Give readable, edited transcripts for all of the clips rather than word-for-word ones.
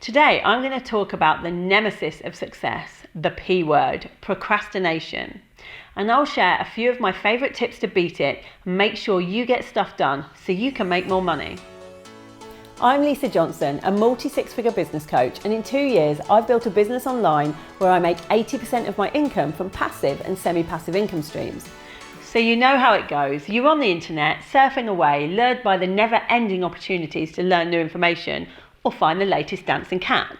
Today, I'm going to talk about the nemesis of success, the P word, procrastination. And I'll share a few of my favourite tips to beat it and make sure you get stuff done so you can make more money. I'm Lisa Johnson, a multi-six-figure business coach, and in 2 years, I've built a business online where I make 80% of my income from passive and semi-passive income streams. So you know how it goes. You're on the internet, surfing away, lured by the never-ending opportunities to learn new information or find the latest dancing cat.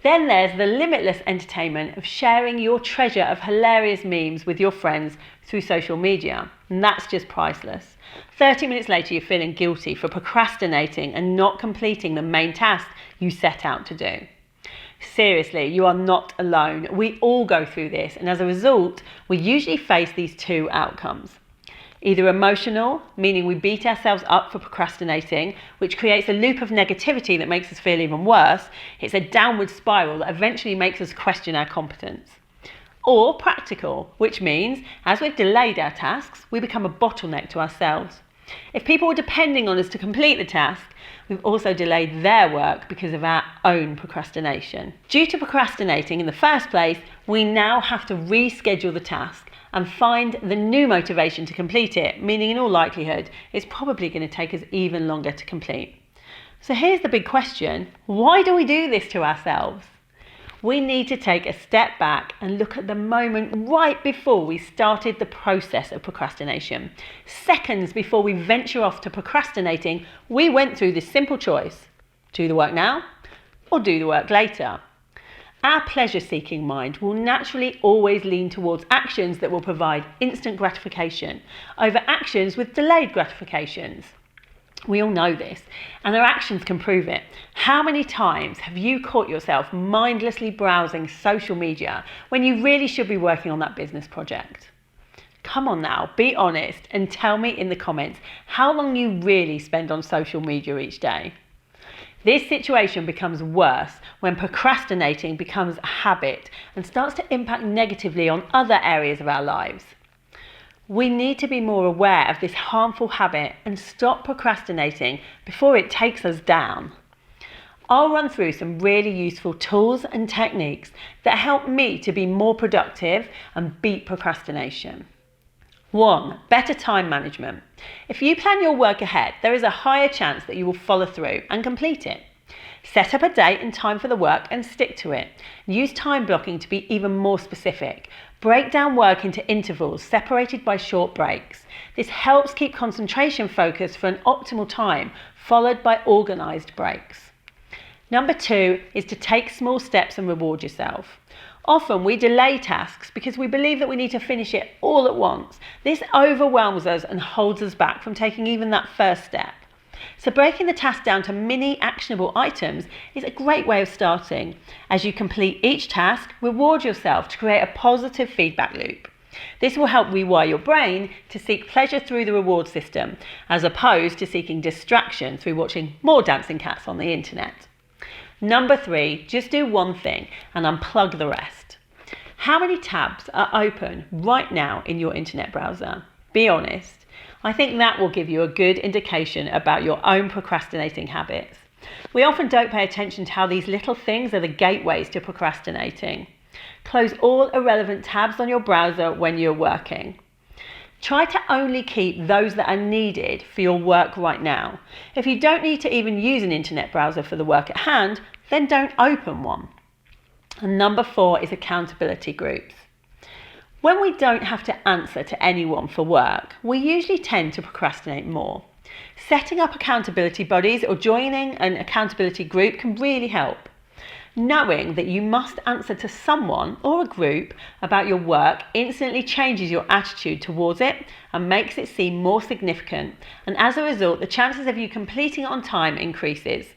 Then there's the limitless entertainment of sharing your treasure of hilarious memes with your friends through social media. And that's just priceless. 30 minutes later, you're feeling guilty for procrastinating and not completing the main task you set out to do. Seriously, you are not alone. We all go through this, and as a result, we usually face these two outcomes. Either emotional, meaning we beat ourselves up for procrastinating, which creates a loop of negativity that makes us feel even worse. It's a downward spiral that eventually makes us question our competence. Or practical, which means as we've delayed our tasks, we become a bottleneck to ourselves. If people were depending on us to complete the task, we've also delayed their work because of our own procrastination. Due to procrastinating in the first place, we now have to reschedule the task and find the new motivation to complete it, meaning in all likelihood, it's probably going to take us even longer to complete. So here's the big question: why do we do this to ourselves? We need to take a step back and look at the moment right before we started the process of procrastination. Seconds before we venture off to procrastinating, we went through this simple choice: do the work now or do the work later. Our pleasure-seeking mind will naturally always lean towards actions that will provide instant gratification over actions with delayed gratifications. We all know this, and our actions can prove it. How many times have you caught yourself mindlessly browsing social media when you really should be working on that business project? Come on now, be honest and tell me in the comments how long you really spend on social media each day. This situation becomes worse when procrastinating becomes a habit and starts to impact negatively on other areas of our lives. We need to be more aware of this harmful habit and stop procrastinating before it takes us down. I'll run through some really useful tools and techniques that help me to be more productive and beat procrastination. 1. Better time management. If you plan your work ahead, there is a higher chance that you will follow through and complete it. Set up a date and time for the work and stick to it. Use time blocking to be even more specific. Break down work into intervals separated by short breaks. This helps keep concentration focused for an optimal time, followed by organised breaks. Number 2 is to take small steps and reward yourself. Often we delay tasks because we believe that we need to finish it all at once. This overwhelms us and holds us back from taking even that first step. So breaking the task down to mini actionable items is a great way of starting. As you complete each task, reward yourself to create a positive feedback loop. This will help rewire your brain to seek pleasure through the reward system, as opposed to seeking distraction through watching more dancing cats on the internet. Number 3, just do one thing and unplug the rest. How many tabs are open right now in your internet browser? Be honest. I think that will give you a good indication about your own procrastinating habits. We often don't pay attention to how these little things are the gateways to procrastinating. Close all irrelevant tabs on your browser when you're working. Try to only keep those that are needed for your work right now. If you don't need to even use an internet browser for the work at hand, then don't open one. And number 4 is accountability groups. When we don't have to answer to anyone for work, we usually tend to procrastinate more. Setting up accountability buddies or joining an accountability group can really help. Knowing that you must answer to someone or a group about your work instantly changes your attitude towards it and makes it seem more significant, and as a result, the chances of you completing it on time increases.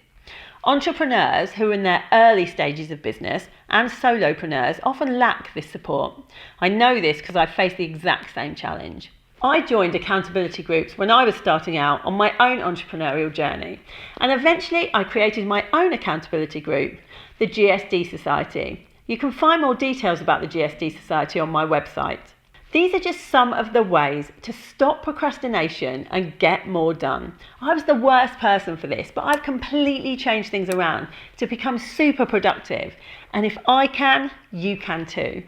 Entrepreneurs who are in their early stages of business and solopreneurs often lack this support. I know this because I faced the exact same challenge. I joined accountability groups when I was starting out on my own entrepreneurial journey, and eventually I created my own accountability group, the GSD Society. You can find more details about the GSD Society on my website. These are just some of the ways to stop procrastination and get more done. I was the worst person for this, but I've completely changed things around to become super productive. And if I can, you can too.